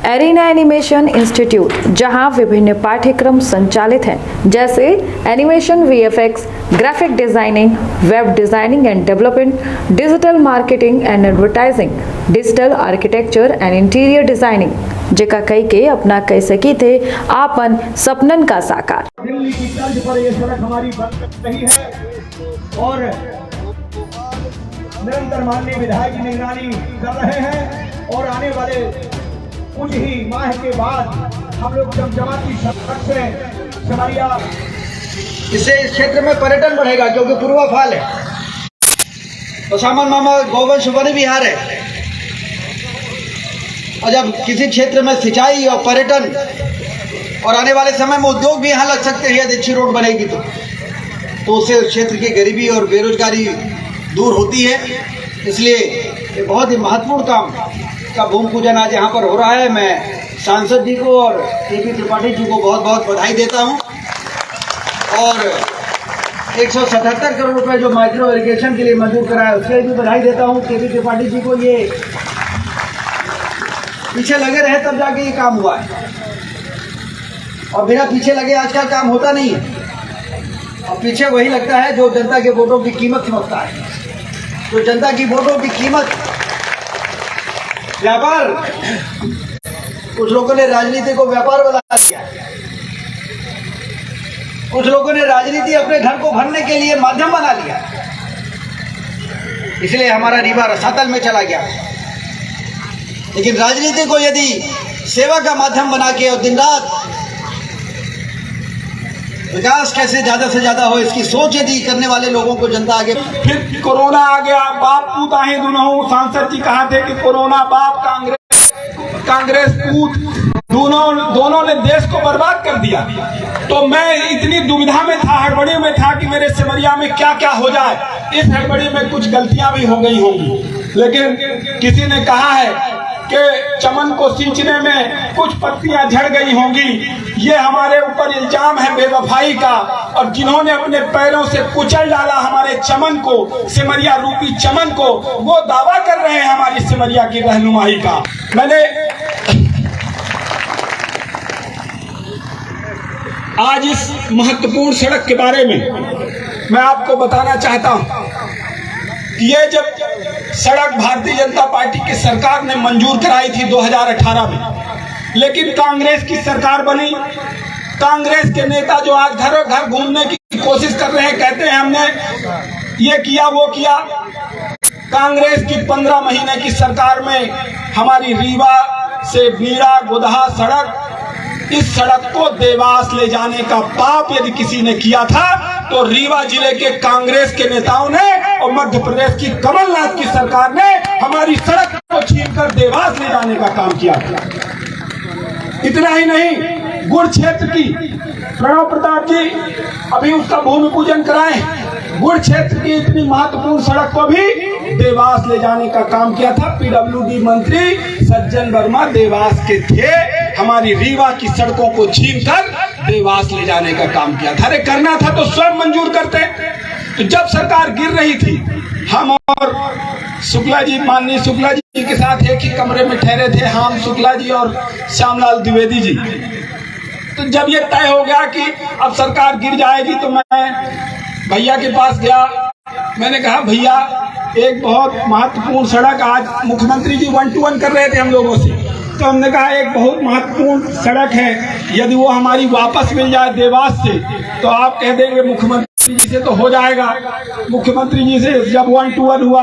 Arena animation institute, जहां विभिन्न पाठ्यक्रम संचालित हैं, जैसे animation, VFX, graphic designing, web designing and development, digital marketing and advertising, digital architecture and interior designing, जेका कई के अपना कह सकी थे आपन सपनन का साकार। दिल्ली की तर्ज पर ये सड़क हमारी बन रही है और निरंतर माननीय विधायक की निगरानी कर रहे हैं और आने वाले कुछ ही माह के बाद हम लोग चमचमाती सड़क से सिमरिया, इससे इस क्षेत्र में पर्यटन बढ़ेगा क्योंकि पूर्वाफाल है तो सामान मामा गोवंश वन विहार है। और जब किसी क्षेत्र में सिंचाई और पर्यटन और आने वाले समय में उद्योग भी यहाँ लग सकते हैं यदि अच्छी रोड बनेगी तो उससे उस क्षेत्र की गरीबी और बेरोजगारी दूर होती है। इसलिए ये बहुत ही महत्वपूर्ण काम का भूमि पूजन आज यहाँ पर हो रहा है। मैं सांसद जी को और केपी त्रिपाठी जी को बहुत बहुत बधाई देता हूँ और 177 करोड़ रुपए जो माइक्रो इरिगेशन के लिए मंजूर कराया उसके भी बधाई देता हूँ केपी त्रिपाठी जी को। ये पीछे लगे रहे तब जाके ये काम हुआ है और बिना पीछे लगे आजकल काम होता नहीं है। और पीछे वही लगता है जो जनता के वोटों की कीमत समझता है, जो जनता की वोटों की कीमत व्यापार, कुछ लोगों ने राजनीति को व्यापार बना दिया, कुछ लोगों ने राजनीति अपने घर को भरने के लिए माध्यम बना लिया, इसलिए हमारा रीवा रसातल में चला गया। लेकिन राजनीति को यदि सेवा का माध्यम बना के और दिन रात विकास कैसे ज्यादा से ज्यादा हो इसकी सोच यदि करने वाले लोगों को जनता आगे। फिर कोरोना आ गया, बाप पूत आहे दोनों। सांसद जी कहा थे कि कोरोना बाप, कांग्रेस पूत, दोनों ने देश को बर्बाद कर दिया। तो मैं इतनी दुविधा में था, हड़बड़ी में था कि मेरे सिमरिया में क्या क्या हो जाए। इस हड़बड़ी में कुछ गलतियां भी हो गई होंगी, लेकिन किसी ने कहा है कि चमन को सींचने में कुछ पत्तियां झड़ गई होंगी। ये हमारे ऊपर इल्जाम है बेवफाई का, और जिन्होंने अपने पैरों से कुचल डाला हमारे चमन को, सिमरिया रूपी चमन को, वो दावा कर रहे हैं हमारी सिमरिया की रहनुमाई का। मैंने आज इस महत्वपूर्ण सड़क के बारे में मैं आपको बताना चाहता हूं कि ये जब सड़क भारतीय जनता पार्टी की सरकार ने मंजूर कराई थी 2018 में, लेकिन कांग्रेस की सरकार बनी। कांग्रेस के नेता जो आज घरों घर घूमने की कोशिश कर रहे हैं, कहते हैं हमने ये किया वो किया। कांग्रेस की 15 महीने की सरकार में हमारी रीवा से बीड़ा गोदहा सड़क, इस सड़क को देवास ले जाने का पाप यदि किसी ने किया था तो रीवा जिले के कांग्रेस के नेताओं ने और मध्य प्रदेश की कमलनाथ की सरकार ने हमारी सड़क को छीनकर देवास ले जाने का काम किया। इतना ही नहीं, गुड़ क्षेत्र की प्रणव प्रताप जी अभी उसका भूमि पूजन कराए। गुड़ क्षेत्र की इतनी महत्वपूर्ण सड़क को भी देवास ले जाने का काम किया था। पीडब्ल्यूडी मंत्री सज्जन वर्मा देवास के थे, हमारी रीवा की सड़कों को छीनकर देवास ले जाने का काम किया था। अरे करना था तो स्वयं मंजूर करते। तो जब सरकार गिर रही थी, हम और शुक्ला जी, माननीय शुक्ला जी के साथ एक ही कमरे में ठहरे थे, हम, शुक्ला जी और श्यामलाल द्विवेदी जी। तो जब ये तय हो गया कि अब सरकार गिर जाएगी तो मैं भैया के पास गया। मैंने कहा भैया एक बहुत महत्वपूर्ण सड़क, आज मुख्यमंत्री जी 1 to 1 कर रहे थे हम लोगों से, तो हमने कहा एक बहुत महत्वपूर्ण सड़क है, यदि वो हमारी वापस मिल जाए देवास से तो आप कह देंगे मुख्यमंत्री जी से तो हो जाएगा। मुख्यमंत्री जी से जब 1 to 1 हुआ,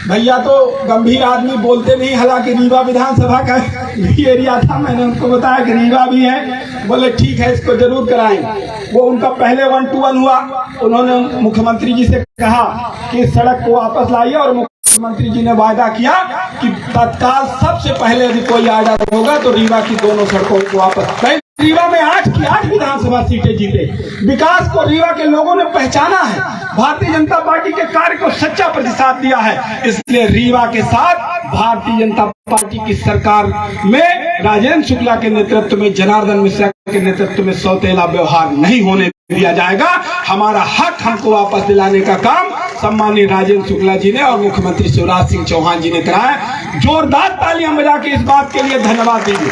भैया तो गंभीर आदमी, बोलते नहीं, हालांकि रीवा विधानसभा का भी एरिया था। मैंने उनको बताया कि रीवा भी है, बोले ठीक है इसको जरूर कराएंगे। वो उनका पहले 1 to 1 हुआ, उन्होंने मुख्यमंत्री जी से कहा कि सड़क को वापस लाइए और मुख्यमंत्री जी ने वादा किया कि तत्काल सबसे पहले यदि कोई आर्डर होगा तो रीवा की दोनों सड़कों को वापस। रीवा में 8 की 8 विधानसभा सीटें जीते। विकास को रीवा के लोगों ने पहचाना है, भारतीय जनता पार्टी के कार्य को सच्चा प्रतिसाद दिया है। इसलिए रीवा के साथ भारतीय जनता पार्टी की सरकार में राजेंद्र शुक्ला के नेतृत्व में, जनार्दन मिश्रा के नेतृत्व में सौतेला व्यवहार नहीं होने दिया जाएगा। हमारा हक हमको वापस दिलाने का काम सम्मानित राजेंद्र शुक्ला जी ने और मुख्यमंत्री शिवराज सिंह चौहान जी ने कराया। जोरदार तालियां बजा के इस बात के लिए धन्यवाद दीजिए।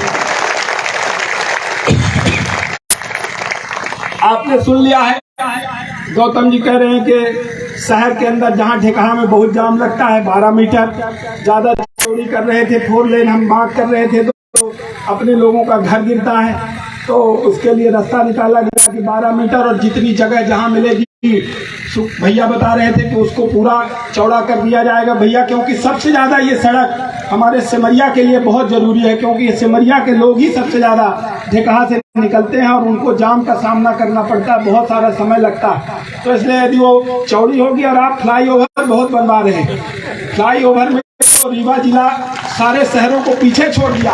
आपने सुन लिया है, गौतम जी कह रहे हैं कि शहर के अंदर जहां ढेकहा में बहुत जाम लगता है, 12 मीटर ज्यादा चोरी कर रहे थे, 4 लेन हम मांग कर रहे थे, तो अपने लोगों का घर गिरता है, तो उसके लिए रास्ता निकाला गया कि 12 मीटर और जितनी जगह जहां मिलेगी भैया बता रहे थे कि उसको पूरा चौड़ा कर दिया जाएगा भैया, क्योंकि सबसे ज्यादा ये सड़क हमारे सिमरिया के लिए बहुत जरूरी है, क्योंकि सिमरिया के लोग ही सबसे ज्यादा ढेकहा से निकलते हैं और उनको जाम का सामना करना पड़ता है, बहुत सारा समय लगता है। तो इसलिए यदि वो चौड़ी होगी, और आप फ्लाईओवर बहुत बनवा रहे हैं, फ्लाईओवर में तो रीवा जिला सारे शहरों को पीछे छोड़ दिया,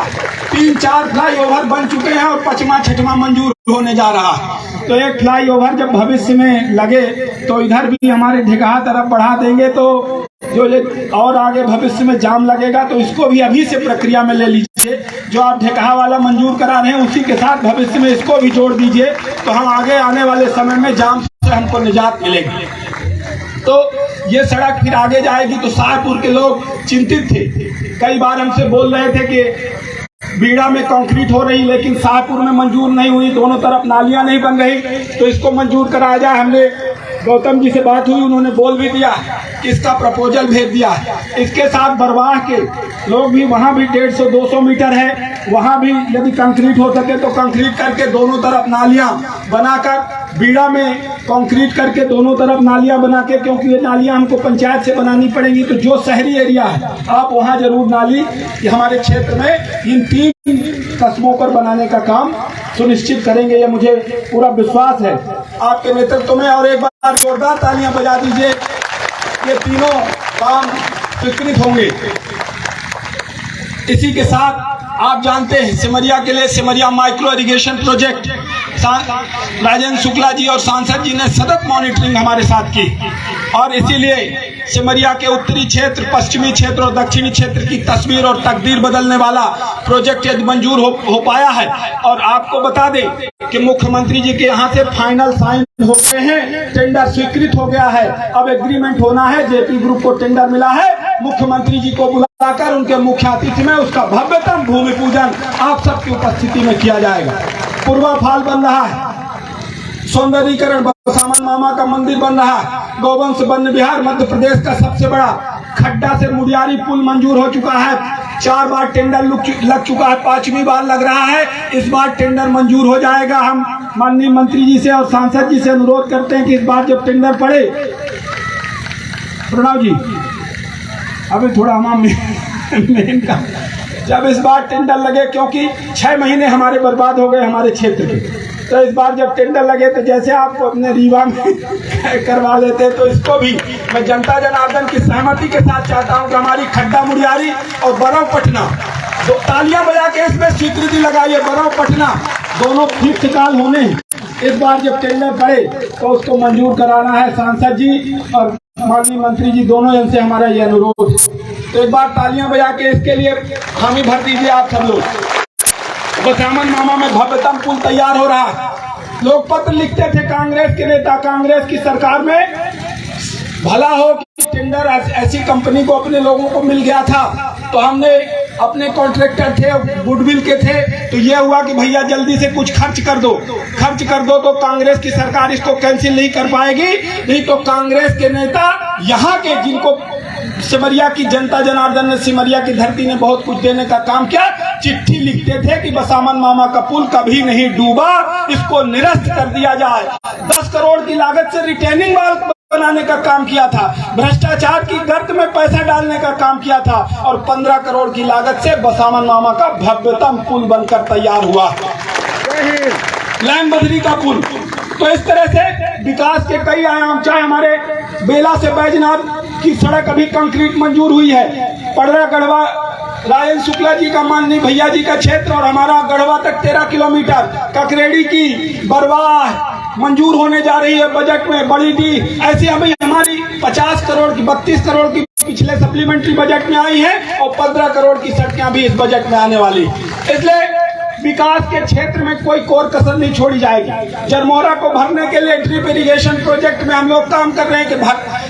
3-4 फ्लाईओवर बन चुके हैं और 5वां 6वां मंजूर होने जा रहा है। तो एक फ्लाईओवर जब भविष्य में लगे तो इधर भी हमारे ढेकहा तरफ बढ़ा देंगे, तो जो ये और आगे भविष्य में जाम लगेगा तो इसको भी अभी से प्रक्रिया में ले लीजिए। जो आप ढेकहा वाला मंजूर करा रहे हैं उसी के साथ भविष्य में इसको भी जोड़ दीजिए, तो हम आगे आने वाले समय में जाम से हमको निजात मिलेगी। तो ये सड़क फिर आगे जाएगी। तो शाहपुर के लोग चिंतित थे, कई बार हमसे बोल रहे थे कि बीड़ा में कंक्रीट हो रही, लेकिन शाहपुर में मंजूर नहीं हुई, दोनों तरफ नालियां नहीं बन रही, तो इसको मंजूर कराया जाए। हमने गौतम जी से बात हुई, उन्होंने बोल भी दिया कि इसका प्रपोजल भेज दिया। इसके साथ बरवाह के लोग भी, वहां भी 150-200 मीटर है, वहां भी यदि कंक्रीट हो सके तो कंक्रीट करके दोनों तरफ नालियां बनाकर, बीड़ा में कंक्रीट करके दोनों तरफ नालियां बना के, क्योंकि ये नालियां हमको पंचायत से बनानी पड़ेंगी, तो जो शहरी एरिया है आप वहां जरूर नाली हमारे क्षेत्र में इन 3 कस्बों पर बनाने का काम सुनिश्चित करेंगे, ये मुझे पूरा विश्वास है आपके नेतृत्व में। और एक बार जोरदार तालियां बजा दीजिए, ये तीनों काम स्वीकृत होंगे। इसी के साथ आप जानते हैं सिमरिया के लिए Simaria micro irrigation project Rajendra Shukla ji और सांसद जी ने सतत मॉनिटरिंग हमारे साथ की, और इसीलिए सिमरिया के उत्तरी क्षेत्र, पश्चिमी क्षेत्र और दक्षिणी क्षेत्र की तस्वीर और तकदीर बदलने वाला प्रोजेक्ट यदि मंजूर हो पाया है। और आपको बता दें कि मुख्यमंत्री जी के यहाँ से फाइनल साइन हो गए हैं, टेंडर स्वीकृत हो गया है, अब एग्रीमेंट होना है। जेपी ग्रुप को टेंडर मिला है, मुख्यमंत्री जी को बुलाकर उनके मुख्य अतिथि में उसका भव्यतम भूमि पूजन आप सबकी उपस्थिति में किया जाएगा। पूर्वा फाल बन रहा है, सौंदर्यीकरण बसामन मामा का मंदिर बन रहा है, गौवंश वन विहार मध्य प्रदेश का सबसे बड़ा खड्डा से मुडियारी पुल मंजूर हो चुका है, 4 बार टेंडर लग चुका है, 5वीं बार लग रहा है, इस बार टेंडर मंजूर हो जाएगा। हम माननीय मंत्री जी से और सांसद जी से अनुरोध करते हैं कि इस बार जब टेंडर पड़े, प्रणव जी अभी थोड़ा हम का जब इस बार टेंडर लगे, क्योंकि 6 महीने हमारे बर्बाद हो गए हमारे क्षेत्र के, तो इस बार जब टेंडर लगे तो जैसे आप अपने रीवा में करवा लेते, तो इसको भी मैं जनता जनार्दन की सहमति के साथ चाहता हूं कि हमारी खड्डा मुडियारी और बरव पटना, तो तालियां बजा के इसमें स्वीकृति लगाइए। बरव पटना दोनों फिक्स काल होने, इस बार जब टेंडर पड़े तो उसको मंजूर कराना है। सांसद जी और माननीय मंत्री जी दोनों जन से हमारा ये अनुरोध, तो एक बार तालियां बजा के इसके लिए हामी भर दीजिए आप सब लोग। बसामन मामा में भव्यतम पुल तैयार हो रहा है। लोग पत्र लिखते थे कांग्रेस के नेता, कांग्रेस की सरकार में भला हो कि टेंडर ऐसी कंपनी को अपने लोगों को मिल गया था, तो हमने अपने कॉन्ट्रैक्टर थे, गुडविल के थे, तो ये हुआ कि भैया जल्दी से कुछ खर्च कर दो तो कांग्रेस की सरकार इसको कैंसिल नहीं कर पाएगी। नहीं तो कांग्रेस के नेता यहाँ के, जिनको सिमरिया की जनता जनार्दन ने, सिमरिया की धरती ने बहुत कुछ देने का काम किया, चिट्ठी लिखते थे कि बसामन मामा का पुल कभी नहीं डूबा, इसको निरस्त कर दिया जाए। 10 करोड़ की लागत से रिटेनिंग वॉल बनाने का काम किया था, भ्रष्टाचार की गर्त में पैसा डालने का काम किया था, और 15 करोड़ की लागत से बसामन मामा का भव्यतम पुल बनकर तैयार हुआ, लैम बदरी का पुल। तो इस तरह से विकास के कई आयाम, चाहे हमारे बेला से बैजनाथ की सड़क अभी कंक्रीट मंजूर हुई है, पड़रा गढ़वा राजेंद्र शुक्ला जी का, माननीय भैया जी का क्षेत्र, और हमारा गढ़वा तक 13 किलोमीटर, ककरेड़ी की बरवाह मंजूर होने जा रही है बजट में, बड़ी डी, ऐसी अभी हमारी 50 करोड़ की, 32 करोड़ की पिछले सप्लीमेंट्री बजट में आई है, और 15 करोड़ की सड़कें भी इस बजट में आने वाली। इसलिए विकास के क्षेत्र में कोई कोर कसर नहीं छोड़ी जाएगी। जरमोरा को भरने के लिए ड्रिप इरिगेशन प्रोजेक्ट में हम लोग काम कर रहे हैं कि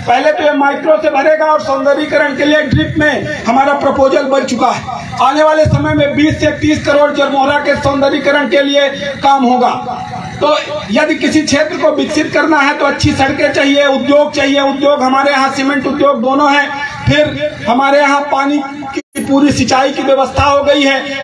पहले तो ये माइक्रो से भरेगा और सौंदर्यीकरण के लिए ड्रिप में हमारा प्रपोजल बन चुका है। आने वाले समय में 20 से 30 करोड़ जरमोरा के सौंदर्यीकरण के लिए काम होगा। तो यदि किसी क्षेत्र को विकसित करना है तो अच्छी सड़कें चाहिए, उद्योग चाहिए। उद्योग हमारे यहाँ सीमेंट उद्योग दोनों हैं, फिर हमारे यहाँ पानी की पूरी सिंचाई की व्यवस्था हो गई है,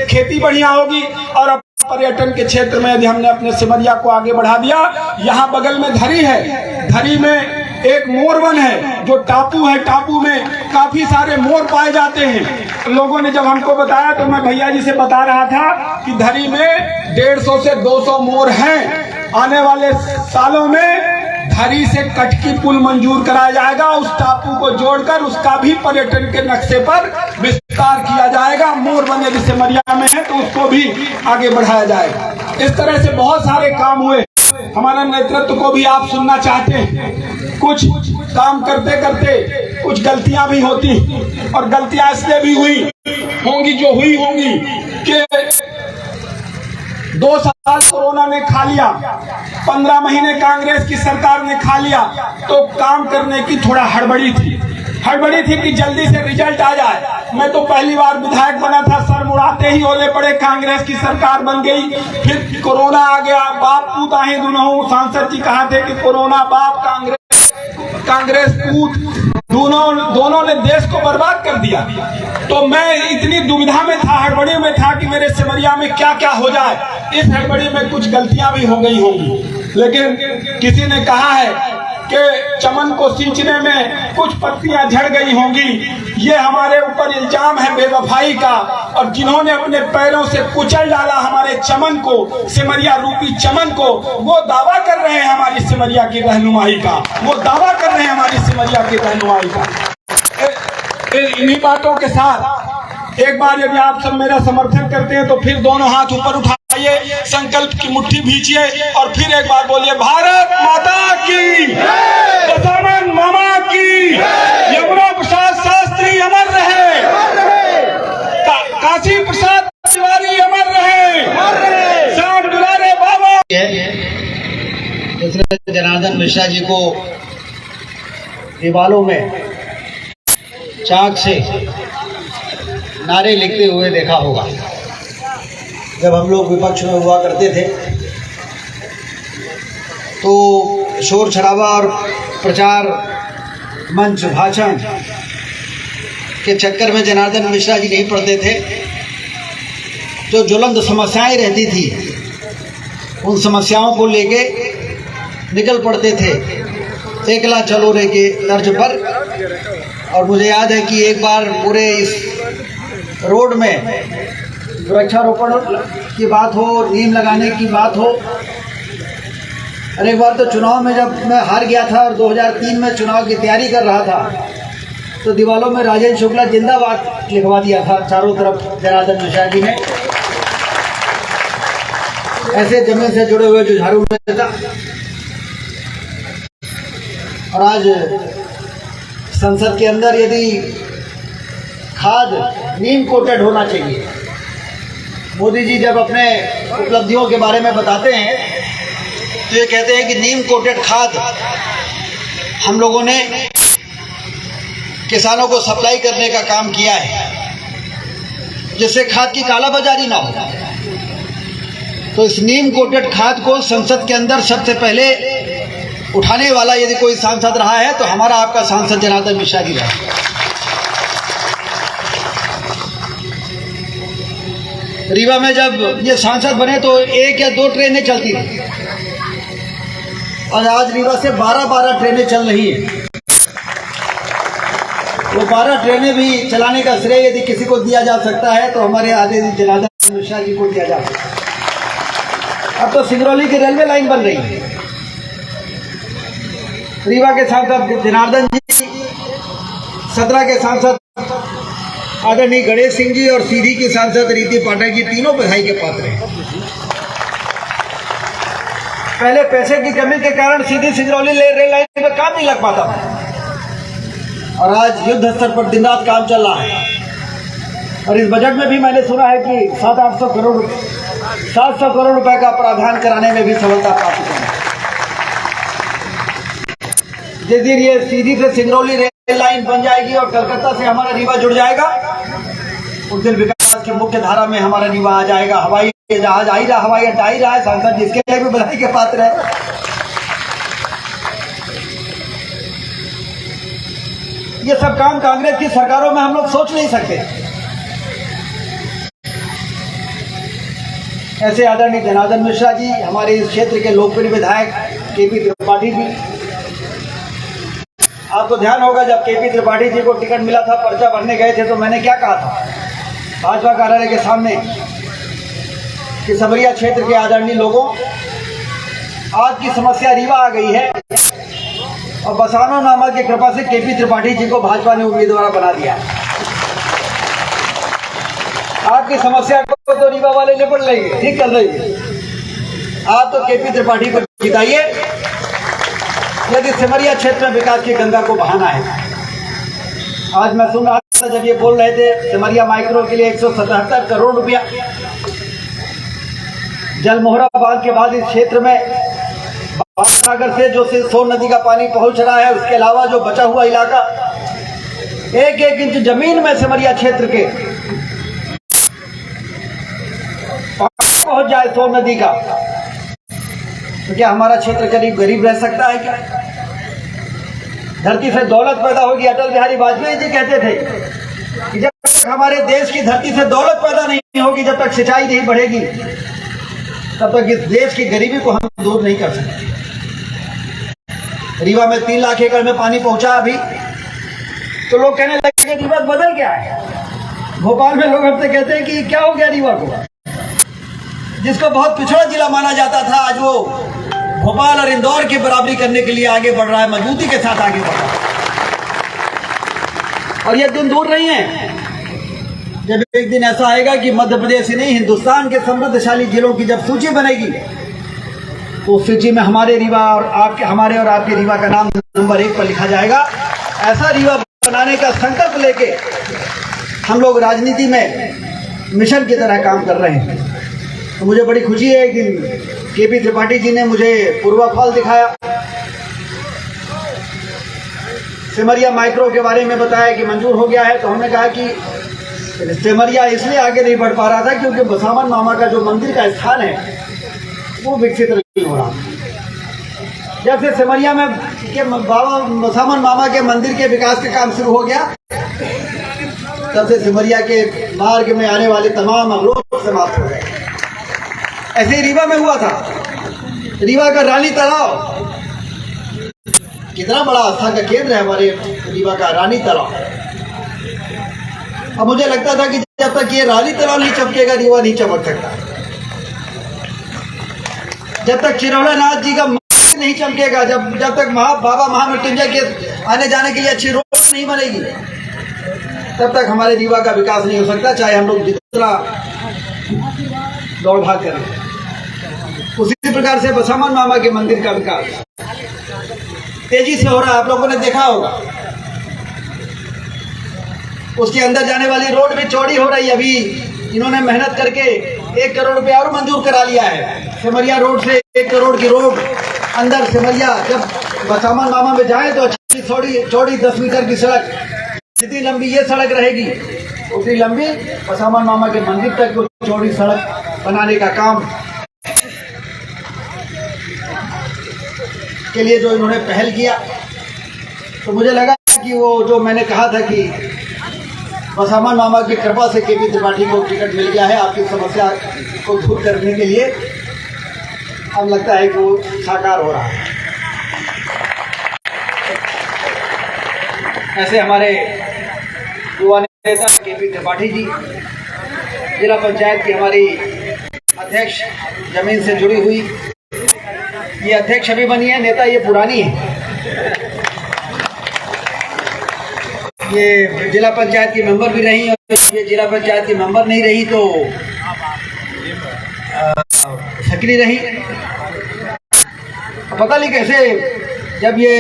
खेती बढ़िया होगी। और अब पर्यटन के क्षेत्र में यदि हमने अपने सिमरिया को आगे बढ़ा दिया, यहाँ बगल में धरी है, धरी में एक मोर वन है जो टापू है, टापू में काफी सारे मोर पाए जाते हैं। लोगों ने जब हमको बताया तो मैं भैया जी से बता रहा था कि धरी में 150 से 200 मोर हैं। आने वाले सालों में धरी से कटकी पुल मंजूर कराया जाएगा, उस टापू को जोड़कर उसका भी पर्यटन के नक्शे पर विस्तार किया जाएगा। मोर वन यदि सिमरिया में है तो उसको भी आगे बढ़ाया जाएगा। इस तरह से बहुत सारे काम हुए। हमारा नेतृत्व को भी आप सुनना चाहते हैं। कुछ काम करते करते कुछ गलतियां भी होती, और गलतियां इसलिए भी हुई होंगी जो हुई होंगी कि 2 साल कोरोना ने खा लिया, 15 महीने कांग्रेस की सरकार ने खा लिया, तो काम करने की थोड़ा हड़बड़ी थी कि जल्दी से रिजल्ट आ जाए। मैं तो पहली बार विधायक बना था, सर मुड़ाते ही ओले पड़े, कांग्रेस की सरकार बन गई, फिर कोरोना आ गया, बाप पूत आहे दोनों। सांसद जी कहा थे कि कोरोना बाप, कांग्रेस पूत, दोनों ने देश को बर्बाद कर दिया। तो मैं इतनी दुविधा में था, हड़बड़ी में था कि मेरे सिमरिया में क्या क्या हो जाए। इस हड़बड़ी में कुछ गलतियां भी हो गई होंगी, लेकिन किसी ने कहा है कि चमन को सींचने में कुछ पत्तियां झड़ गई होंगी। ये हमारे ऊपर इल्जाम है बेवफाई का, और जिन्होंने अपने पैरों से कुचल डाला हमारे चमन को, सिमरिया रूपी चमन को, वो दावा कर रहे हैं हमारी सिमरिया की रहनुमाई का, वो दावा कर रहे हैं हमारी सिमरिया की रहनुमाई का। इन्हीं बातों के साथ एक बार यदि आप सब मेरा समर्थन करते हैं तो फिर दोनों हाथ ऊपर उठाइए, संकल्प की मुट्ठी भींचिए और फिर एक बार बोलिए, भारत माता की, बसवन मामा की, यमुना प्रसाद शास्त्री अमर रहे, काशी प्रसाद तिवारी अमर रहे, श्याम दुलारे बाबा। जनार्दन मिश्रा जी को दीवालों में चाक से नारे लिखते हुए देखा होगा। जब हम लोग विपक्ष में हुआ करते थे तो शोर शराबा और प्रचार मंच भाषण के चक्कर में जनार्दन मिश्रा जी नहीं पढ़ते थे। जो ज्वलंत समस्याएं रहती थी उन समस्याओं को लेके निकल पड़ते थे एकला चलो रे के तर्ज पर। और मुझे याद है कि एक बार पूरे इस रोड में वृक्षारोपण की बात हो, नीम लगाने की बात हो। और एक बार तो चुनाव में जब मैं हार गया था और 2003 में चुनाव की तैयारी कर रहा था तो दीवालों में राजेंद्र शुक्ला जिंदाबाद लिखवा दिया था चारों तरफ जनार्दन मिश्रा जी ने, ऐसे जमीन से जुड़े हुए जो झाड़ू था। और आज संसद के अंदर यदि खाद नीम कोटेड होना चाहिए, मोदी जी जब अपने उपलब्धियों के बारे में बताते हैं तो ये कहते हैं कि नीम कोटेड खाद हम लोगों ने किसानों को सप्लाई करने का काम किया है, जिससे खाद की कालाबाजारी ना हो। तो इस नीम कोटेड खाद को संसद के अंदर सबसे पहले उठाने वाला यदि कोई सांसद रहा है तो हमारा आपका सांसद जनार्दन मिश्रा जी रहा। रीवा में जब ये सांसद बने तो 1 या 2 ट्रेनें चलती थी और आज रीवा से 12 ट्रेनें चल रही हैं। वो 12 ट्रेनें भी चलाने का श्रेय यदि किसी को दिया जा सकता है तो हमारे आदरणीय जनार्दन मिश्रा जी को दिया जा सकता है। अब तो सिंगरौली की रेलवे लाइन बन रही है। रीवा के सांसद जनार्दन जी, सदरा के सांसद आदरणीय गणेश सिंह जी और सीधी की सांसद रीति पाठक जी तीनों बधाई के पात्र हैं। पहले पैसे की कमी के कारण सीधी सिंगरौली रेल लाइन में काम नहीं लग पाता था और आज युद्ध स्तर पर दिन रात काम चल रहा है। और इस बजट में भी मैंने सुना है कि 700 करोड़ रुपए का प्रावधान कराने में भी सफलता प्राप्त की। जिस दिन ये सीधी से सिंगरौली रेल लाइन बन जाएगी और कलकत्ता से हमारा रीवा जुड़ जाएगा, उस दिन विकास की मुख्य धारा में हमारा रीवा आ जाएगा। हवाई जहाज आ ही रहा, हवाई अड्डा आ ही रहा है, सांसद जिसके लिए भी बधाई के पात्र है। ये सब काम कांग्रेस की सरकारों में हम लोग सोच नहीं सकते। ऐसे आदरणीय जनार्दन मिश्रा जी, हमारे इस क्षेत्र के लोकप्रिय विधायक केपी त्रिपाठी जी, आपको ध्यान होगा जब केपी त्रिपाठी जी को टिकट मिला था, पर्चा भरने गए थे, तो मैंने क्या कहा था भाजपा कार्यालय के सामने कि समरिया क्षेत्र के आदरणीय लोगों, आपकी समस्या रीवा आ गई है और बसानो नामा की कृपा से केपी त्रिपाठी जी को भाजपा ने उम्मीदवार बना दिया। आपकी समस्या को तो रीवा वाले निपट लेंगे, ठीक कर लेंगे। आप तो केपी त्रिपाठी को जिताइए यदि सिमरिया क्षेत्र में विकास की गंगा को बहाना है। आज मैं सुन रहा था जब ये बोल रहे थे सिमरिया माइक्रो के लिए 177 करोड़ रुपया, जलमोहरा बांध के बाद इस क्षेत्र में सागर से जो सोन नदी का पानी पहुंच रहा है, उसके अलावा जो बचा हुआ इलाका 1-1 इंच जमीन में सिमरिया क्षेत्र के पानी पहुंच जाए सोन नदी का, तो क्या हमारा क्षेत्र गरीब रह सकता है क्या? धरती से दौलत पैदा होगी। अटल बिहारी वाजपेयी जी कहते थे कि जब तक हमारे देश की धरती से दौलत पैदा नहीं होगी, जब तक सिंचाई नहीं बढ़ेगी, तब तक इस देश की गरीबी को हम दूर नहीं कर सकते। रीवा में 3 लाख एकड़ में पानी पहुंचा अभी, तो लोग कहने लगे कि रीवा बदल गया है। भोपाल में लोग हमसे कहते हैं कि क्या हो गया रीवा को, जिसको बहुत पिछड़ा जिला माना जाता था, आज वो भोपाल और इंदौर की बराबरी करने के लिए आगे बढ़ रहा है, मजबूती के साथ आगे बढ़ रहा है। और ये दिन दूर नहीं है जब एक दिन ऐसा आएगा कि मध्य प्रदेश ही नहीं, हिंदुस्तान के समृद्धशाली जिलों की जब सूची बनेगी, तो उस सूची में हमारे रीवा और आपके रीवा का नाम नंबर 1 पर लिखा जाएगा। ऐसा रीवा बनाने का संकल्प लेके हम लोग राजनीति में मिशन की तरह काम कर रहे हैं। तो मुझे बड़ी खुशी है कि केपी त्रिपाठी जी ने मुझे पूर्वाफल दिखाया, सिमरिया माइक्रो के बारे में बताया कि मंजूर हो गया है। तो हमने कहा कि सिमरिया इसलिए आगे नहीं बढ़ पा रहा था क्योंकि बसावन मामा का जो मंदिर का स्थान है वो विकसित नहीं हो रहा। जब से सिमरिया में बाबा बसावन मामा के मंदिर के विकास का काम शुरू हो गया, तब से सिमरिया के मार्ग में आने वाले तमाम अवरोध समाप्त हो गए। ऐसे ही रीवा में हुआ था। रीवा का रानी तालाब कितना बड़ा आस्था का केंद्र है हमारे रीवा का रानी तालाब। अब मुझे लगता था कि जब तक ये रानी तालाब नहीं चमकेगा, रीवा नहीं चमक सकता। जब तक चिरौड़ा नाथ जी का मंदिर नहीं चमकेगा, जब तक बाबा महामृत्युंजय के आने जाने के लिए अच्छी रोड नहीं बनेगी, तब तक हमारे रीवा का विकास नहीं हो सकता, चाहे हम लोग जितना दौड़ भाग करें। उसी प्रकार से बसावन मामा के मंदिर का विकास तेजी से हो रहा है, आप लोगों ने देखा होगा। उसके अंदर जाने वाली रोड भी चौड़ी हो रही है। अभी इन्होंने मेहनत करके 1 करोड़ रुपया और मंजूर करा लिया है। सिमरिया रोड से 1 करोड़ की रोड अंदर सिमरिया जब बसावन मामा में जाए तो अच्छी चौड़ी 10 मीटर की सड़क, जितनी लंबी ये सड़क रहेगी उतनी लंबी बसावन मामा के मंदिर तक चौड़ी सड़क बनाने का काम के लिए जो इन्होंने पहल किया, तो मुझे लगा कि वो जो मैंने कहा था कि बसावन मामा की कृपा से केपी त्रिपाठी को टिकट मिल गया है आपकी समस्या को दूर करने के लिए, अब लगता है कि वो साकार हो रहा है। ऐसे हमारे युवा नेता केपी त्रिपाठी जी, जिला पंचायत की हमारी अध्यक्ष, जमीन से जुड़ी हुई, ये अध्यक्ष अभी बनी है, नेता ये पुरानी है। ये जिला पंचायत की मेंबर भी रही और ये जिला पंचायत की मेंबर नहीं रही तो सक्रिय रही। पता नहीं कैसे जब ये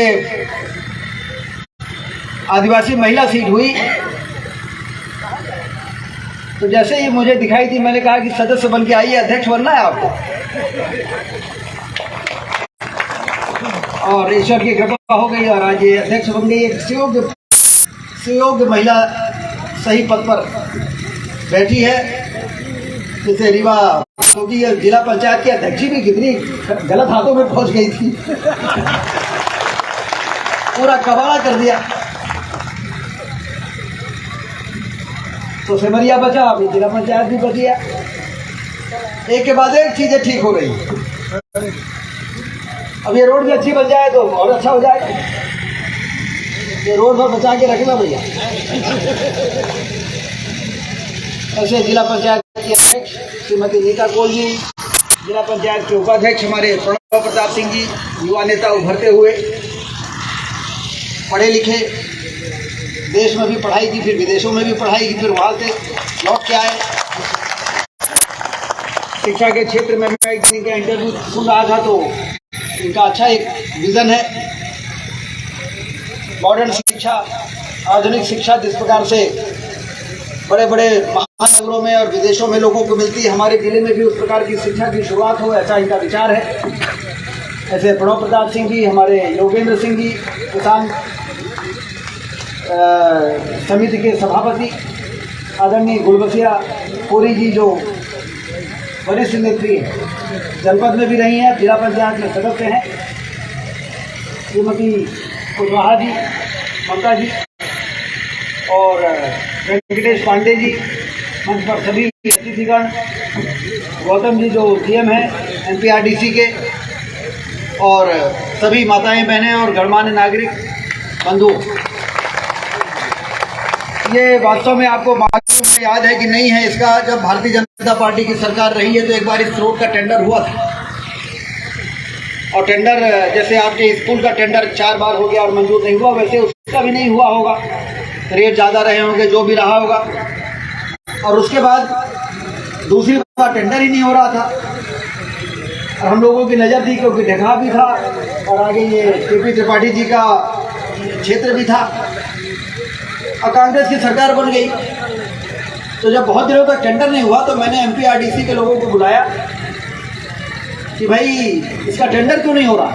आदिवासी महिला सीट हुई तो जैसे ही मुझे दिखाई दी, मैंने कहा कि सदस्य बन के आइए, अध्यक्ष बनना है आपको। और ईश्वर की कृपा हो गई और आज ये अध्यक्ष बन गई। एक सुयोग्य महिला सही पद पर बैठी है। जैसे रीवा क्योंकि ये जिला पंचायत की अध्यक्ष भी कितनी गलत हाथों में पहुंच गई थी, पूरा कबाड़ा कर दिया। तो सिमरिया बचा, अभी जिला पंचायत भी बची है। एक के बाद एक चीजें ठीक हो रही है। अब ये रोड भी अच्छी बन जाए तो और अच्छा हो जाएगा। ये रोड पर बचा के रखना भैया। ऐसे जिला पंचायत की अध्यक्ष श्रीमती नीता कौल जी, जिला पंचायत के उपाध्यक्ष हमारे प्रणव प्रताप सिंह जी, युवा नेता उभरते हुए, पढ़े लिखे, देश में भी पढ़ाई की, फिर विदेशों में भी पढ़ाई की, फिर वहाँ से लौट के आए। शिक्षा के क्षेत्र में मैं एक दिन का इंटरव्यू सुन रहा था तो इनका अच्छा एक विजन है। मॉडर्न शिक्षा, आधुनिक शिक्षा जिस प्रकार से बड़े बड़े महानगरों में और विदेशों में लोगों को मिलती है, हमारे जिले में भी उस प्रकार की शिक्षा की शुरुआत हो, ऐसा इनका विचार है। ऐसे प्रणव प्रताप सिंह जी, हमारे योगेंद्र सिंह जी, किसान समिति के सभापति, आदरणीय गुलबसिया कोरी जी जो वरिष्ठ नेत्री जनपद में भी रही हैं, जिला पंचायत में सदस्य हैं, श्रीमती कुशवाहा जी, ममता जी और वेंकटेश पांडे जी, मंच पर सभी अतिथिगण, गौतम जी जो सीएम हैं एमपीआरडीसी के, और सभी माताएं बहनें और गणमान्य नागरिक बंधु। ये वास्तव में आपको मालूम याद है कि नहीं है, इसका जब भारतीय जनता पार्टी की सरकार रही है तो एक बार इस रोड का टेंडर हुआ था। और टेंडर जैसे आपके स्कूल का टेंडर 4 बार हो गया और मंजूर नहीं हुआ, वैसे उसका भी नहीं हुआ होगा, रेट ज़्यादा रहे होंगे, जो भी रहा होगा। और उसके बाद दूसरी बार टेंडर ही नहीं हो रहा था और हम लोगों की नज़र थी क्योंकि ढका भी था और आगे ये केपी त्रिपाठी जी का क्षेत्र भी था और कांग्रेस की सरकार बन गई। तो जब बहुत दिनों तक टेंडर नहीं हुआ तो मैंने एमपीआरडीसी के लोगों को बुलाया कि भाई इसका टेंडर क्यों नहीं हो रहा।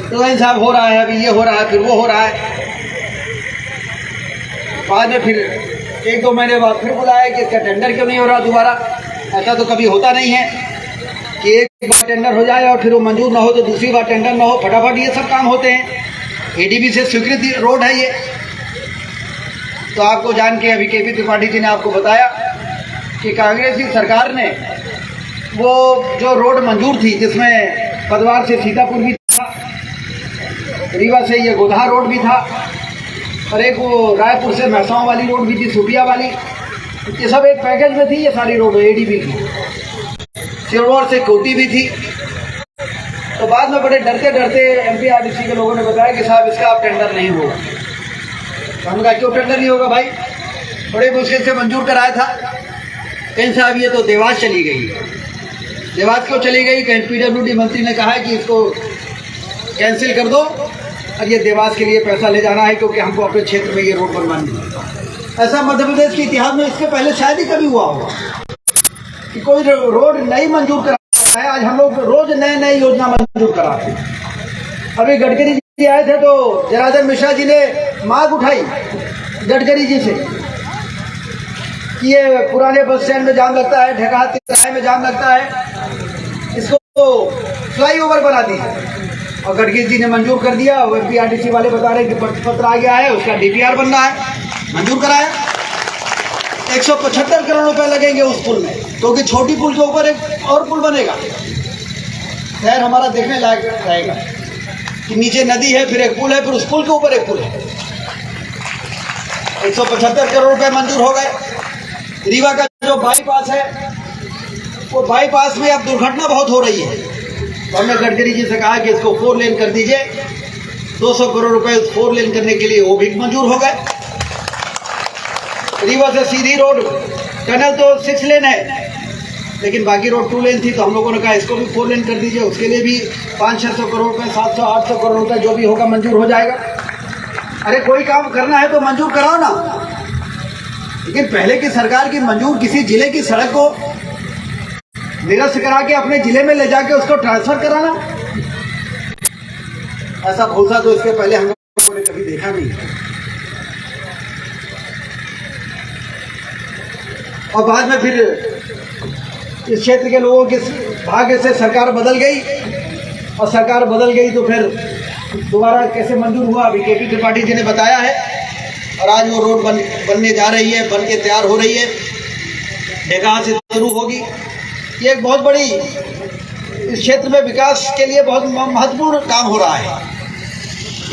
तो भाई साहब हो रहा है, अभी ये हो रहा है, फिर वो हो रहा है। बाद में फिर 1-2 महीने बाद फिर बुलाया कि इसका टेंडर क्यों नहीं हो रहा दोबारा। ऐसा तो कभी होता नहीं है कि एक बार टेंडर हो जाए और फिर वो मंजूर ना हो तो दूसरी बार टेंडर ना हो, फटाफट ये सब काम होते हैं। एडीबी से स्वीकृत रोड है ये। तो आपको जान के अभी केपी त्रिपाठी जी ने आपको बताया कि कांग्रेस की सरकार ने वो जो रोड मंजूर थी जिसमें पदवार से सीतापुर भी था, रीवा से ये गोधा रोड भी था और एक वो रायपुर से महसाओं वाली रोड भी थी, सुपिया वाली, ये सब एक पैकेज में थी। ये सारी रोड एडीबी की, सिरमौर से कोटी भी थी। तो बाद में बड़े डरते डरते एमपीआरडीसी के लोगों ने बताया कि साहब इसका आप टेंडर नहीं होगा। तो हमने कहा क्यों टेंडर नहीं होगा भाई, बड़े मुश्किल से मंजूर कराया था। कहीं साहब ये तो देवास चली गई है। देवास क्यों चली गई? कहीं पीडब्ल्यूडी मंत्री ने कहा है कि इसको कैंसिल कर दो और ये देवास के लिए पैसा ले जाना है क्योंकि हमको अपने क्षेत्र में ये रोड बनवानी है। ऐसा मध्य प्रदेश के इतिहास में इसके पहले शायद ही कभी हुआ होगा कि कोई रोड नई मंजूर करा है। आज हम लोग रोज नए योजना मंजूर कराते हैं। अभी गडकरी जी आए थे तो जनार्दन मिश्रा जी ने मांग उठाई गडकरी जी से कि ये पुराने बस स्टैंड में जाम लगता है, ढेका तिराहे में जाम लगता है, इसको तो फ्लाईओवर बना दी। और गडकरी जी ने मंजूर कर दिया। एमपीआरडीसी वाले बता रहे हैं कि पत्र आ गया है, उसका डीपीआर बन रहा है, मंजूर कराया। 175 करोड़ रुपए लगेंगे उस पुल में, क्योंकि छोटी पुल के ऊपर एक और पुल बनेगा। खैर हमारा देखने लायक रहेगा कि नीचे नदी है, फिर एक पुल है, फिर उस पुल के ऊपर एक पुल है। 175 करोड़ रुपए मंजूर हो गए। रीवा का जो बाईपास है, वो बाईपास में अब दुर्घटना बहुत हो रही है। तो हमने गडकरी जी से कहा कि इसको 4 लेन कर दीजिए। 200 करोड़ रुपए 4 लेन करने के लिए वो भी मंजूर हो गए। रीवा से सीधी रोड, टनल तो 6 लेन है, लेकिन बाकी रोड 2 लेन थी। तो हम लोगों ने कहा इसको भी 4 लेन कर दीजिए। उसके लिए भी 500-600 करोड़ रुपए, 700-800 करोड़ रुपए जो भी होगा मंजूर हो जाएगा। अरे कोई काम करना है तो मंजूर कराओ ना। लेकिन पहले की सरकार की मंजूर किसी जिले की सड़क को निरस्त करा के अपने जिले में ले जाके उसको ट्रांसफर कराना, ऐसा भरोसा तो इसके पहले हम लोगों ने कभी देखा नहीं। और बाद में फिर इस क्षेत्र के लोगों के भाग्य से सरकार बदल गई, और सरकार बदल गई तो फिर दोबारा कैसे मंजूर हुआ अभी केपी त्रिपाठी जी ने बताया है। और आज वो रोड बनने जा रही है, बन के तैयार हो रही है, ढेगांव से शुरू होगी। ये एक बहुत बड़ी इस क्षेत्र में विकास के लिए बहुत महत्वपूर्ण काम हो रहा है।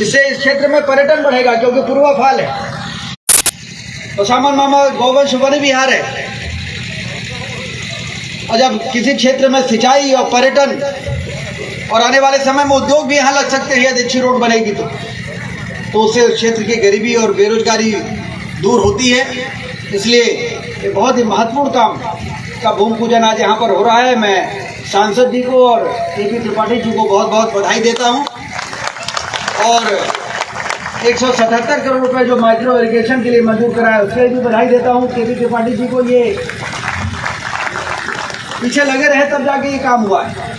इससे इस क्षेत्र में पर्यटन बढ़ेगा, क्योंकि पूर्वाफाल है, तो सामान मामा गौवंश वन विहार है। और जब किसी क्षेत्र में सिंचाई और पर्यटन और आने वाले समय में उद्योग भी यहाँ लग सकते हैं यदि अच्छी रोड बनेगी तो उससे उस क्षेत्र की गरीबी और बेरोजगारी दूर होती है। इसलिए ये बहुत ही महत्वपूर्ण काम का भूमि पूजन आज यहाँ पर हो रहा है। मैं सांसद जी को और केपी त्रिपाठी जी को बहुत बहुत बधाई देता हूँ। और 177 करोड़ रुपए जो माइक्रो इरिगेशन के लिए मंजूर कराया उसके भी बधाई देता हूँ केपी त्रिपाठी जी को। ये पीछे लगे रहे तब जाके ये काम हुआ है,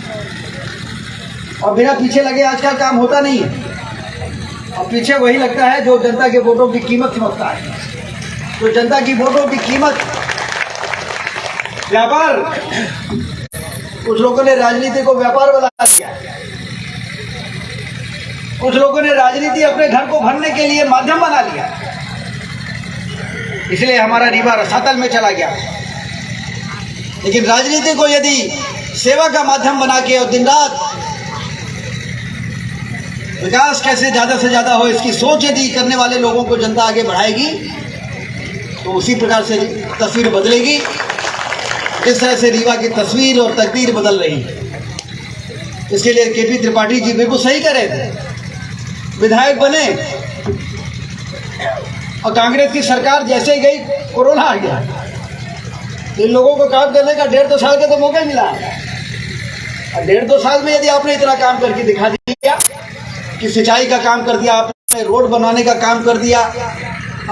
और बिना पीछे लगे आजकल काम होता नहीं है। और पीछे वही लगता है जो जनता के वोटों की कीमत समझता है। तो जनता की वोटों की कीमत व्यापार, कुछ लोगों ने राजनीति को व्यापार बना दिया, कुछ लोगों ने राजनीति अपने घर को भरने के लिए माध्यम बना लिया, इसलिए हमारा रीवा रसातल में चला गया। लेकिन राजनीति को यदि सेवा का माध्यम बना के और दिन रात विकास कैसे ज्यादा से ज्यादा हो इसकी सोच यदि करने वाले लोगों को जनता आगे बढ़ाएगी तो उसी प्रकार से तस्वीर बदलेगी, जिस तरह से रीवा की तस्वीर और तकदीर बदल रही है। इसके लिए केपी त्रिपाठी जी बिल्कुल सही करे थे, विधायक बने और कांग्रेस की सरकार जैसे ही गई कोरोना आ गया। इन लोगों को काम करने का 1.5-2 साल का तो मौका मिला, और 1.5-2 साल में यदि आपने इतना काम करके दिखा दिया कि सिंचाई का काम कर दिया, आपने रोड बनाने का काम कर दिया,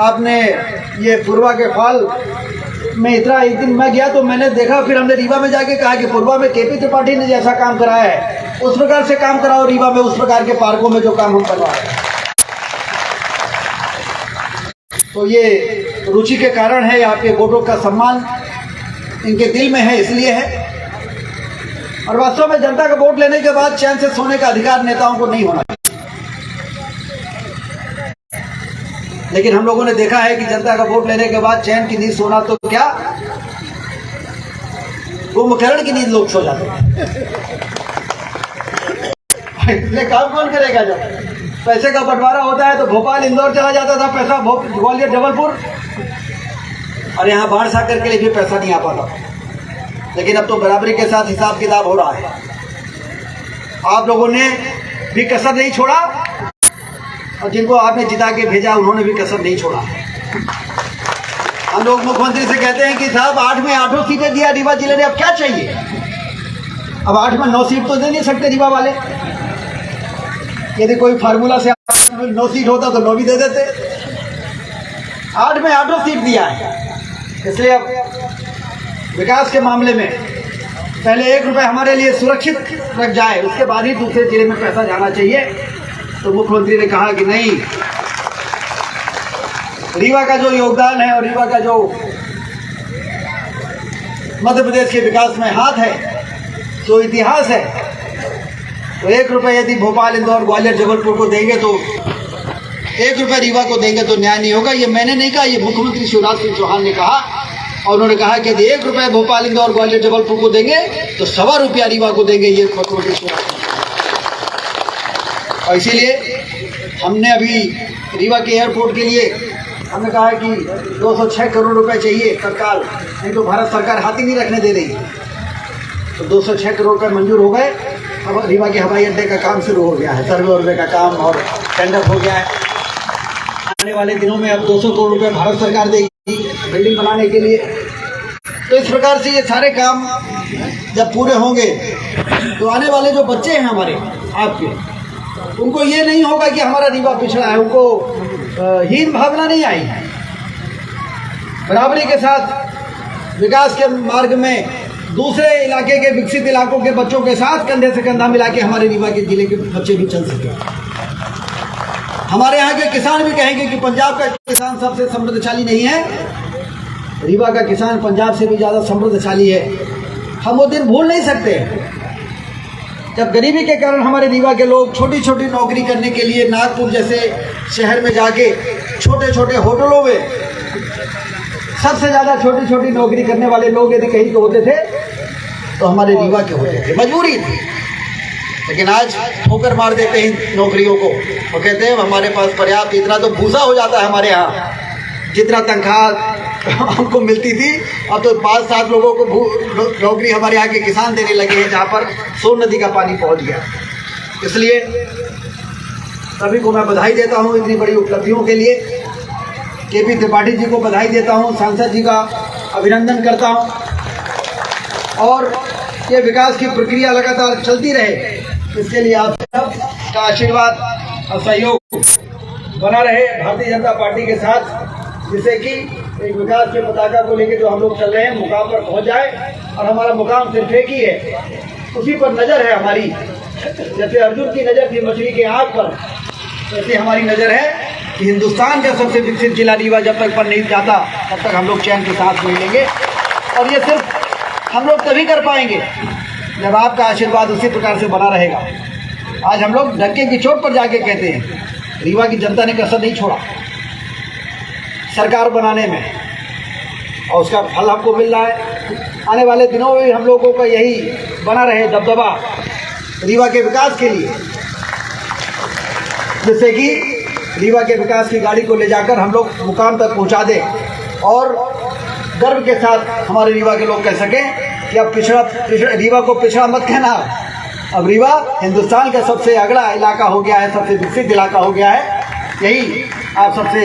आपने ये पूर्वा के फॉल में इतना, एक दिन मैं गया तो मैंने देखा, फिर हमने रीवा में जाके कहा कि पूर्वा में केपी त्रिपाठी ने जैसा काम कराया है उस प्रकार से काम कराओ रीवा में, उस प्रकार के पार्कों में जो काम हम करवाए। तो ये रुचि के कारण है, आपके वोटों का सम्मान इनके दिल में है, इसलिए है। और वास्तव में जनता का वोट लेने के बाद चैन से सोने का अधिकार नेताओं को नहीं होना चाहिए। लेकिन हम लोगों ने देखा है कि जनता का वोट लेने के बाद चैन की नींद सोना तो क्या, कुंभकर्ण की नींद लोग सो जाते हैं। इसलिए काम कौन करेगा? जब पैसे का बंटवारा होता है तो भोपाल इंदौर चला जाता था पैसा, ग्वालियर जबलपुर, और यहाँ बाढ़ सागर के लिए भी पैसा नहीं आ पाता। लेकिन अब तो बराबरी के साथ हिसाब किताब हो रहा है। आप लोगों ने भी कसर नहीं छोड़ा, और जिनको आपने जिता के भेजा उन्होंने भी कसर नहीं छोड़ा। हम लोग मुख्यमंत्री से कहते हैं कि साहब 8 में 8 सीटें दिया रीवा जिले ने, अब क्या चाहिए? अब 8 में 9 सीट तो दे नहीं सकते रीवा वाले। यदि कोई फार्मूला से 9 सीट होता तो 9 भी दे देते। 8 में 8 सीट दिया है। इसलिए अब विकास के मामले में पहले 1 रुपये हमारे लिए सुरक्षित रख जाए, उसके बाद ही दूसरे जिले में पैसा जाना चाहिए। तो मुख्यमंत्री ने कहा कि नहीं, रीवा का जो योगदान है और रीवा का जो मध्य प्रदेश के विकास में हाथ है, जो इतिहास है, तो 1 रुपये यदि भोपाल इंदौर ग्वालियर जबलपुर को देंगे तो 1 रुपये रीवा को देंगे तो न्याय नहीं होगा। ये मैंने नहीं कहा, ये मुख्यमंत्री शिवराज सिंह चौहान ने कहा। और उन्होंने कहा कि यदि 1 रुपये भोपाल इंदौर ग्वालियर जबलपुर को देंगे तो 1.25 रुपया रीवा को देंगे। ये मुख्यमंत्री शिवराज सिंह, और इसीलिए हमने अभी रीवा के एयरपोर्ट के लिए हमने कहा कि 206 करोड़ रुपए चाहिए तत्काल, नहीं तो भारत सरकार हाथ ही नहीं रखने दे रही। तो 206 करोड़ रुपए मंजूर हो गए। अब रीवा के हवाई अड्डे का काम शुरू हो गया है, सर्वे वर्वे का काम और टेंडर हो गया है। आने वाले दिनों में अब 200 करोड़ रुपए भारत सरकार देगी बिल्डिंग बनाने के लिए। तो इस प्रकार से ये सारे काम जब पूरे होंगे तो आने वाले जो बच्चे हैं हमारे आपके, उनको ये नहीं होगा कि हमारा रीवा पिछड़ा है, उनको हीन भावना नहीं आई। बराबरी के साथ विकास के मार्ग में दूसरे इलाके के विकसित इलाकों के बच्चों के साथ कंधे से कंधा मिला के हमारे रीवा के जिले के बच्चे भी चल सके। हमारे यहाँ के किसान भी कहेंगे कि पंजाब का किसान सबसे समृद्धशाली नहीं है, रीवा का किसान पंजाब से भी ज़्यादा समृद्धशाली है। हम वो दिन भूल नहीं सकते जब गरीबी के कारण हमारे रीवा के लोग छोटी छोटी नौकरी करने के लिए नागपुर जैसे शहर में जाके छोटे छोटे होटलों में सबसे ज़्यादा छोटी छोटी नौकरी करने वाले लोग यदि कहीं के होते थे तो हमारे रीवा के होते थे, मजबूरी थी। लेकिन आज ठोकर मार देते हैं नौकरियों को, वो कहते हैं हमारे पास पर्याप्त, इतना तो भूसा हो जाता है हमारे यहाँ। जितना तनख्वाह हमको मिलती थी अब तो 5-7 लोगों को नौकरी हमारे यहाँ के किसान देने लगे हैं, जहाँ पर सोन नदी का पानी पहुँच गया। इसलिए सभी को मैं बधाई देता हूँ इतनी बड़ी उपलब्धियों के लिए। केपी त्रिपाठी जी को बधाई देता हूँ, सांसद जी का अभिनंदन करता हूँ और ये विकास की प्रक्रिया लगातार चलती रहे, इसके लिए आप सब का आशीर्वाद और सहयोग बना रहे भारतीय जनता पार्टी के साथ, जिससे कि एक विकास के पताका को लेकर जो हम लोग चल रहे हैं मुकाम पर पहुंच जाए। और हमारा मुकाम सिर्फ एक ही है, उसी पर नज़र है हमारी। जैसे अर्जुन की नज़र थी मछली के आँख पर, वैसे हमारी नज़र है कि हिंदुस्तान का सबसे विकसित जिला रीवा जब तक पर नहीं जाता तब तक हम लोग चैन के साथ नहीं लेंगे। और ये सिर्फ हम लोग तभी कर पाएंगे जब आपका आशीर्वाद उसी प्रकार से बना रहेगा। आज हम लोग डंके की चोट पर जाके कहते हैं, रीवा की जनता ने कसर नहीं छोड़ा सरकार बनाने में, और उसका फल हमको मिल रहा है। आने वाले दिनों में हम लोगों का यही बना रहे दबदबा रीवा के विकास के लिए, जिससे कि रीवा के विकास की गाड़ी को ले जाकर हम लोग मुकाम तक पहुंचा दें और गर्व के साथ हमारे रीवा के लोग कह सकें कि अब पिछड़ा रीवा को पिछड़ा मत कहना, अब रीवा हिंदुस्तान का सबसे अगला इलाका हो गया है, सबसे विकसित इलाका हो गया है। यही आप सबसे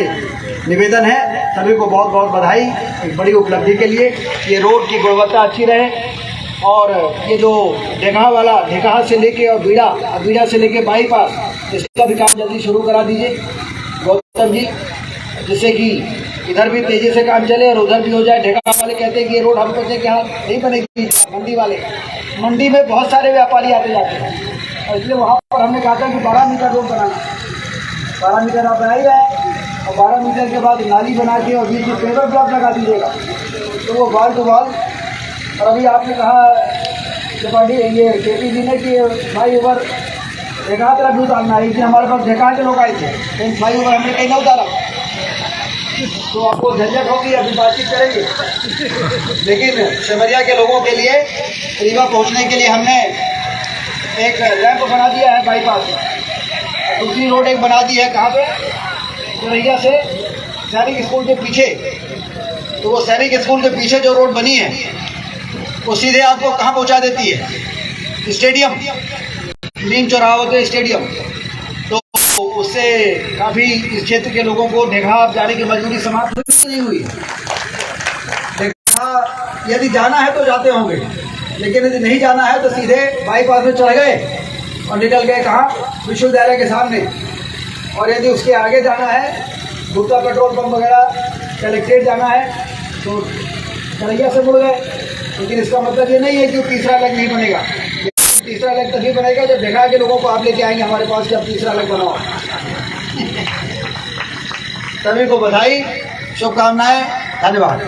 निवेदन है। सभी को बहुत बहुत बधाई एक बड़ी उपलब्धि के लिए। ये रोड की गुणवत्ता अच्छी रहे और ये जो ढेकहा से लेके और बीड़ा से लेके बाईपास, इसका भी काम जल्दी शुरू करा दीजिए गौतम जी, जिससे कि इधर भी तेजी से काम चले और उधर भी हो जाए। ढेकहा वाले कहते हैं कि ये रोड हम कहते हैं कि यहाँ नहीं बनेगी, मंडी में बहुत सारे व्यापारी आते जाते हैं और इसलिए वहाँ पर हमने कहा था कि 12 मीटर रोड बनाना, 12 मीटर आप बना ही रहे और 12 मीटर के बाद नाली बना के और बीच में पेवर ब्लॉक लगा दीजिएगा तो वो वॉल टू वॉल। और अभी आपने कहा त्रिपाठी ये केपी जी ने कि फ्लाई ओवर ढेकहा तरफ भी उतारना है, इसलिए हमारे पास ढेकहा के लोग आए थे, लेकिन फ्लाई ओवर हमने कहीं ना उतारा तो आपको झंझट होगी, अभी बातचीत करेंगे। लेकिन सिमरिया के लोगों के लिए रीवा पहुंचने के लिए हमने एक रैंप बना दिया है बाईपास, दूसरी रोड एक बना दी है कहाँ पे, सिमरिया से सैनिक स्कूल के पीछे। तो वो सैनिक स्कूल के पीछे जो रोड बनी है वो सीधे आपको कहाँ पहुँचा देती है, स्टेडियम, नीम चौराहा के स्टेडियम। तो उससे काफ़ी इस क्षेत्र के लोगों को ढेकहा जाने की मजबूरी समाप्त नहीं हुई। ढेकहा यदि जाना है तो जाते होंगे, लेकिन यदि नहीं जाना है तो सीधे बाईपास में चढ़ गए और निकल गए कहाँ, विश्वविद्यालय के सामने। और यदि उसके आगे जाना है, गुप्ता पेट्रोल पंप वगैरह, कलेक्ट्रेट जाना है तो करैया से मुड़ गए। लेकिन इसका मतलब ये नहीं है कि तीसरा लेग नहीं बनेगा। तीसरा लेग तभी बनेगा जब ढेकहा के लोगों को आप लेके आएंगे हमारे पास कि अब तीसरा लेग बनाओ। सभी को बधाई, शुभकामनाएं, धन्यवाद।